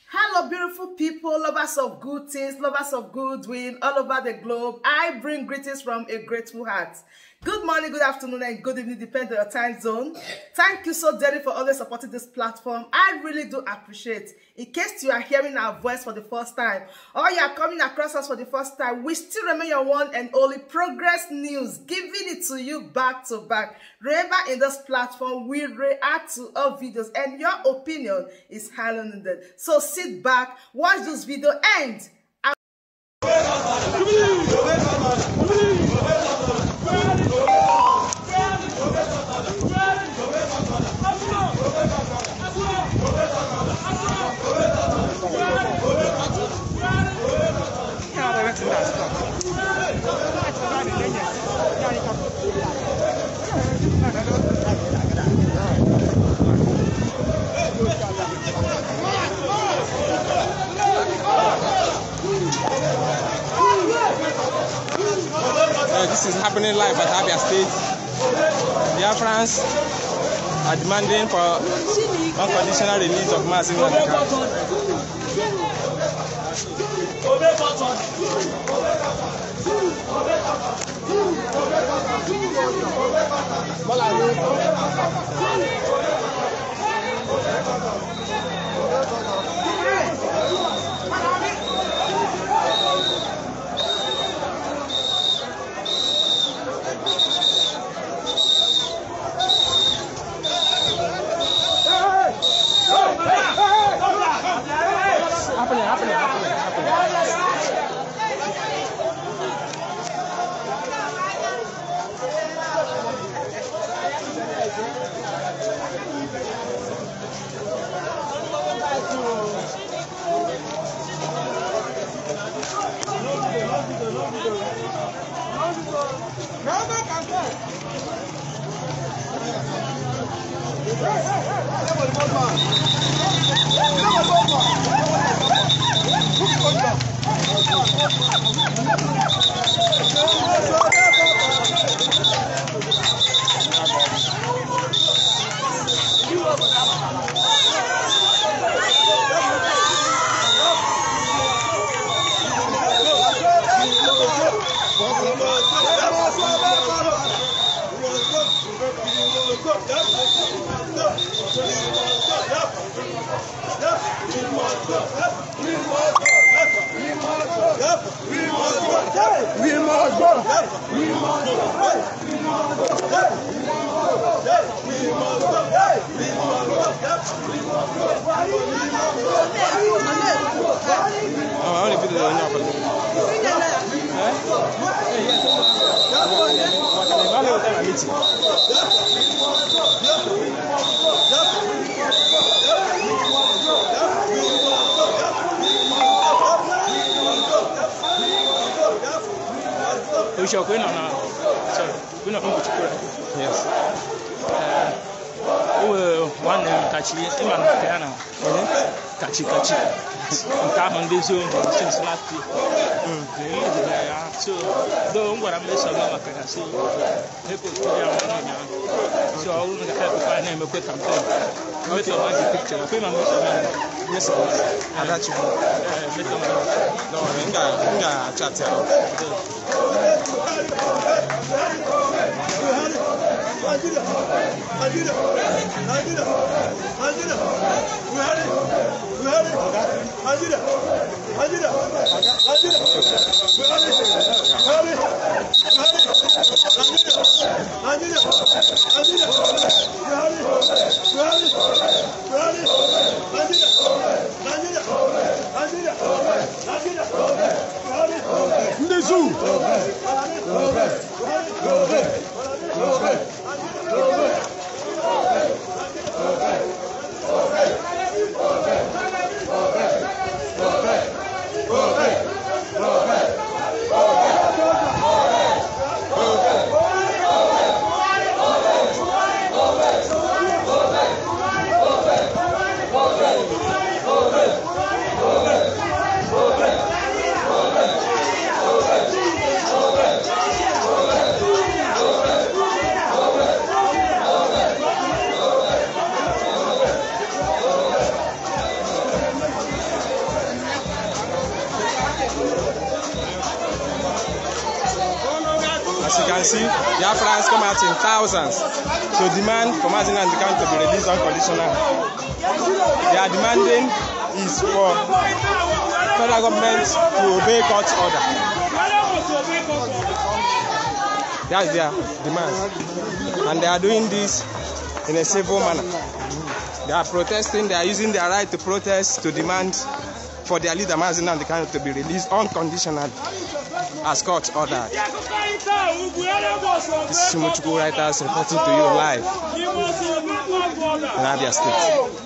Hello, beautiful people, lovers of good things, lovers of goodwill all over the globe. I bring greetings from a grateful heart. Good morning, good afternoon, and good evening, depending on your time zone. Thank you so dearly for always supporting this platform. I really do appreciate. In case you are hearing our voice for the first time, or you are coming across us for the first time, we still remain your one and only Progress News, giving it to you back to back. Remember, in this platform, we react to all videos, and your opinion is highly needed. So sit back, watch this video, and this is happening live at Abia State. Biafrans are demanding for unconditional release of Mazi yes. One catchy, catchy. I'm this since last year. So, don't what I miss on my can see. So, I will have to find him a quick campaign. With a magic picture. I feel I'm yes, I got you. No, I got chat you can see, Biafrans come out in thousands to demand for Mazi Nnamdi Kanu to be released unconditionally. Their demanding is for federal government to obey court order. That's their demand. And they are doing this in a civil manner. They are protesting, they are using their right to protest to demand for their leader Mazi Nnamdi Kanu to be released unconditionally as court ordered. This is Shimochukwu Writers reporting to you live in Abia State.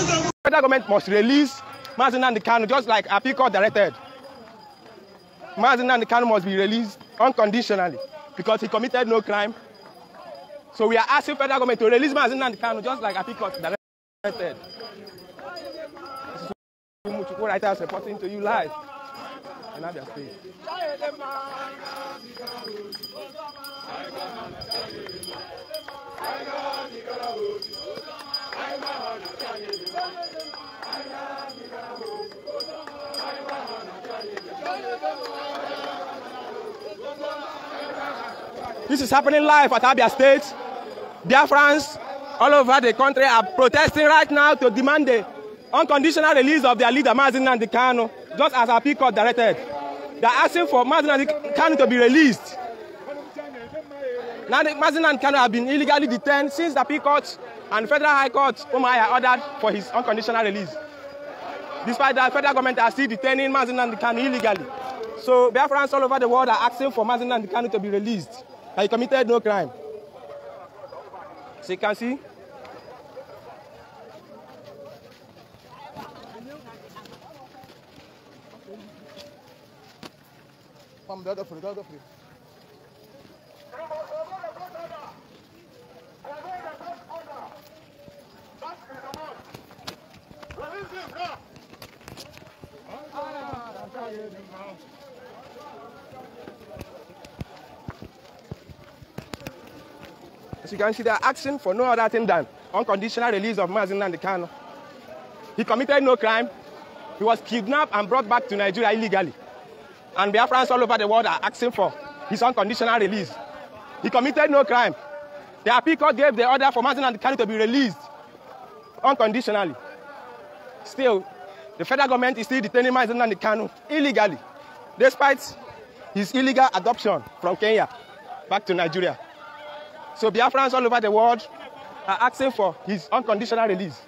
The federal government must release Mazi Nnamdi Kanu just like Appeal Court directed. Mazi Nnamdi Kanu must be released unconditionally because he committed no crime. So we are asking federal government to release Mazi Nnamdi Kanu just like Apicot directed. This is writers reporting to you live in Abia State. This is happening live at Abia State. Biafrans all over the country are protesting right now to demand the unconditional release of their leader, Mazi Nnamdi Kanu, just as our Apicot directed. They are asking for Mazi Nnamdi Kanu to be released. Now, Mazi Nnamdi Kanu has been illegally detained since the Apicot and Federal High Court Buhair ordered for his unconditional release. Despite that, federal government are still detaining Mazi Nnamdi Kanu illegally. So Biafrans all over the world are asking for Mazi Nnamdi Kanu to be released. He committed no crime. So you can see. As you can see, they are asking for no other thing than unconditional release of Mazi Nnamdi Kanu. He committed no crime. He was kidnapped and brought back to Nigeria illegally. And Biafrans all over the world are asking for his unconditional release. He committed no crime. The Apicot gave the order for Mazi Nnamdi Kanu to be released unconditionally. Still, the federal government is still detaining Mazi Nnamdi Kanu illegally, despite his illegal adoption from Kenya back to Nigeria. So Biafrans all over the world are asking for his unconditional release.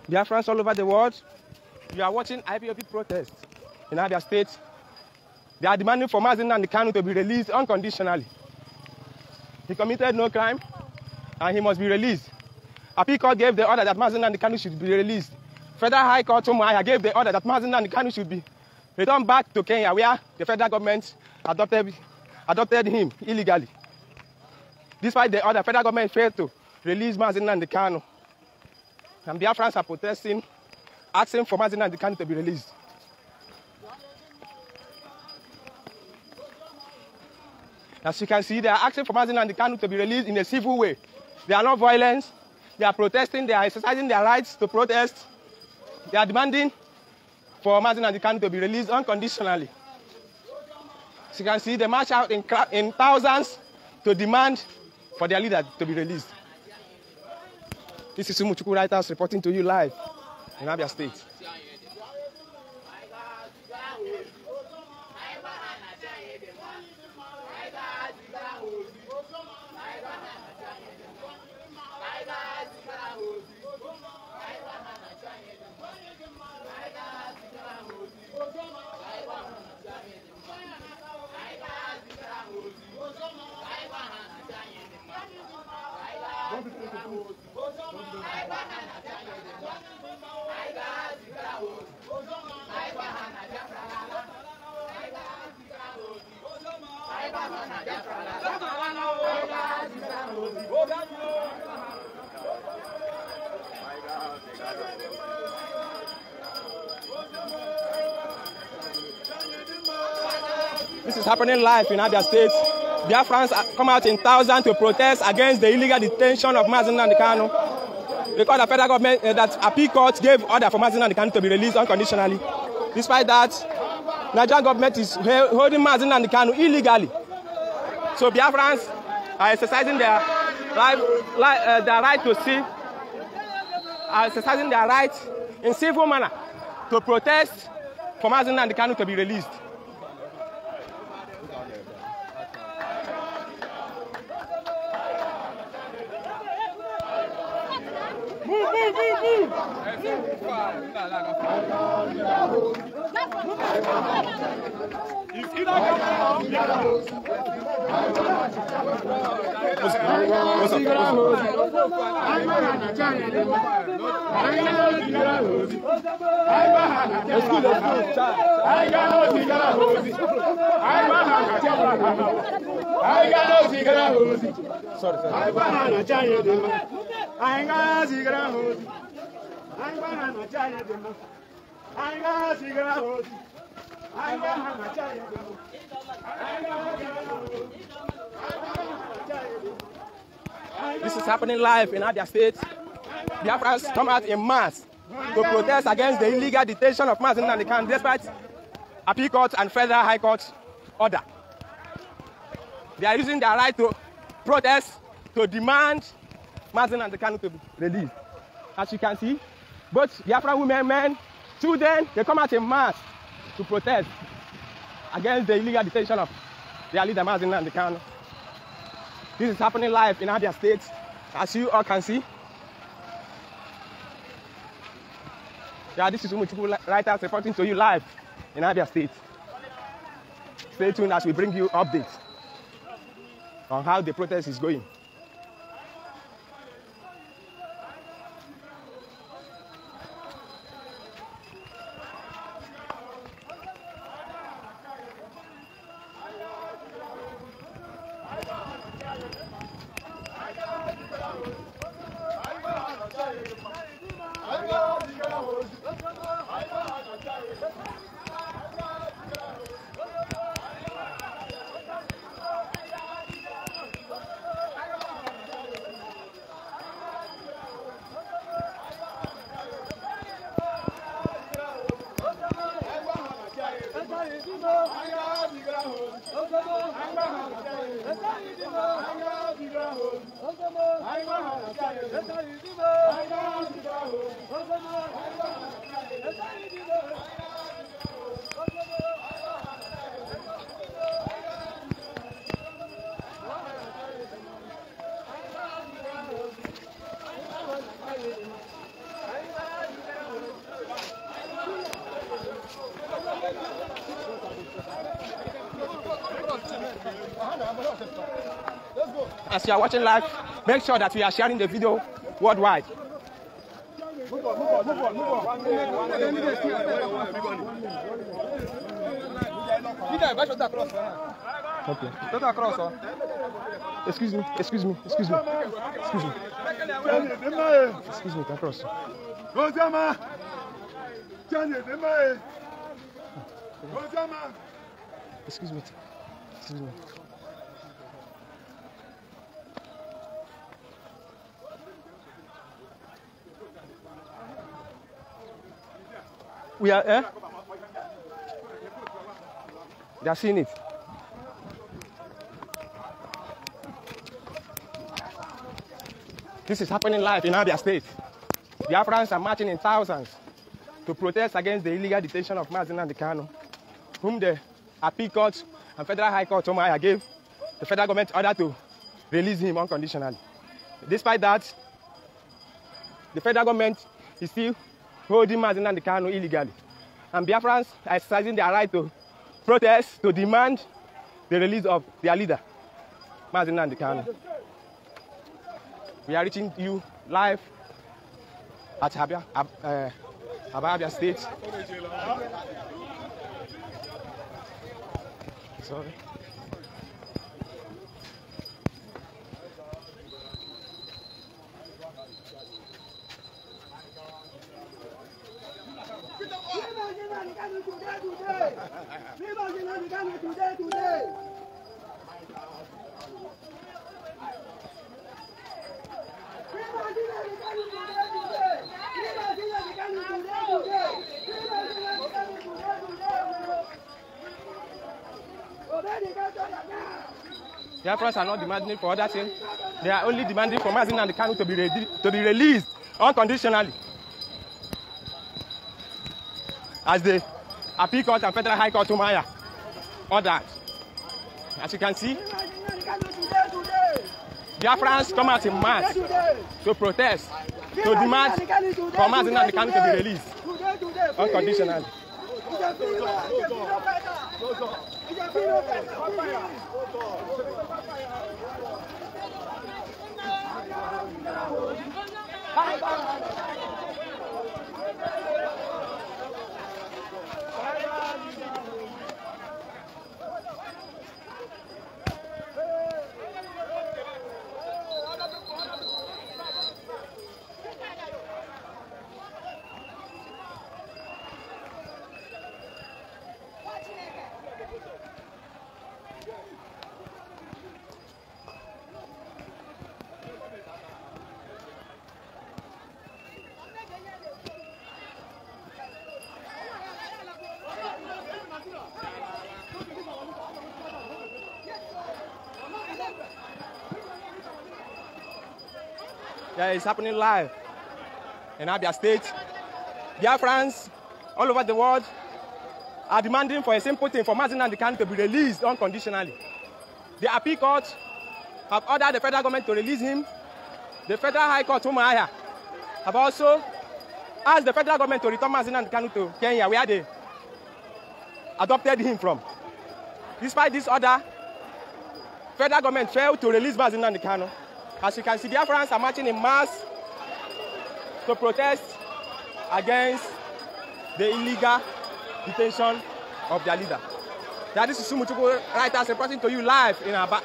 Biafrans all over the world, you are watching Ipob protest in Abia State. They are demanding for Mazi Nnamdi Kanu to be released unconditionally. He committed no crime and he must be released. Apicot gave the order that Mazi Nnamdi Kanu should be released. Federal High Court Buhair gave the order that Mazi Nnamdi Kanu should be returned back to Kenya, where the federal government adopted him illegally. Despite the order, federal government failed to release Mazi Nnamdi Kanu. And Biafrans are protesting, asking for Mazi Nnamdi Kanu to be released. As you can see, they are asking for Mazi Nnamdi Kanu to be released in a civil way. They are not violent. They are protesting. They are exercising their rights to protest. They are demanding for Mazi Nnamdi Kanu to be released unconditionally. As you can see, they march out in thousands to demand for their leader to be released. This is Ssive writers reporting to you live in Abia State. This is happening live in Abia State. Biafrans come out in thousands to protest against the illegal detention of Mazi Nnamdi Kanu. Because the federal government, that appeal court gave order for Mazi Nnamdi Kanu to be released unconditionally. Despite that, Nigerian government is holding Mazi Nnamdi Kanu illegally. So Biafrans are exercising their right to see, are exercising their right in civil manner to protest for Mazi Nnamdi Kanu to be released. This is happening live in Abia State. Biafrans come out in mass to protest against the illegal detention of Mazi Nnamdi Kanu despite appeal court and federal high court order. They are using their right to protest to demand Mazi Nnamdi Kanu to be released. As you can see, both Biafran women, men, children, they come out in mass to protest against the illegal detention of their leader Mazi Nnamdi Kanu. This is happening live in Abia State, as you all can see. Yeah, this is Umuchukwu writers reporting to you live in Abia State. Stay tuned as we bring you updates on how the protest is going. As you are watching live, make sure that we are sharing the video worldwide. Move on. Okay. Don't across, Excuse me, can cross. Excuse me. We are They are seeing it. This is happening live in Abia State. The Biafrans are marching in thousands to protest against the illegal detention of Mazi Nnamdi Kanu, whom the appeal court and federal high court gave the federal government order to release him unconditionally. Despite that, the federal government is still holding Mazi Nnamdi Kanu illegally. And Biafrans are exercising their right to protest, to demand the release of their leader, Mazi Nnamdi Kanu. We are reaching you live at Abia State. Sorry. Biafrans are not demanding for other things. They are only demanding for Mazi Nnamdi Kanu to be released unconditionally. As the Appeal Court and Federal High Court Buhair ordered. As you can see, Biafrans come out in mass to protest, to demand for Mazi Nnamdi Kanu to be released unconditionally. Yeah, it's happening live in Abia State. Biafrans all over the world are demanding for a simple thing, for Mazi Nnamdi Kanu to be released unconditionally. The Appeal Court have ordered the federal government to release him. The Federal High Court Buhair have also asked the federal government to return Mazi Nnamdi Kanu to Kenya, where they adopted him from. Despite this order, federal government failed to release Mazi Nnamdi Kanu. As you can see, Biafrans are marching in mass to protest against the illegal detention of their leader. Yeah, this is Sumutuku Writers reporting to you live in Abia.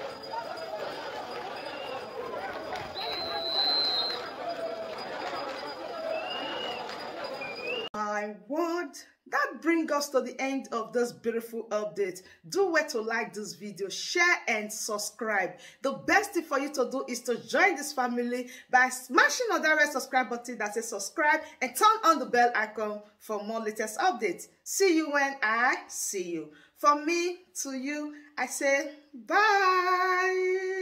My word, that brings us to the end of this beautiful update. Do well to like this video, share and subscribe. The best thing for you to do is to join this family by smashing on that red subscribe button that says subscribe and turn on the bell icon for more latest updates. See you when I see you. From me to you, I say bye.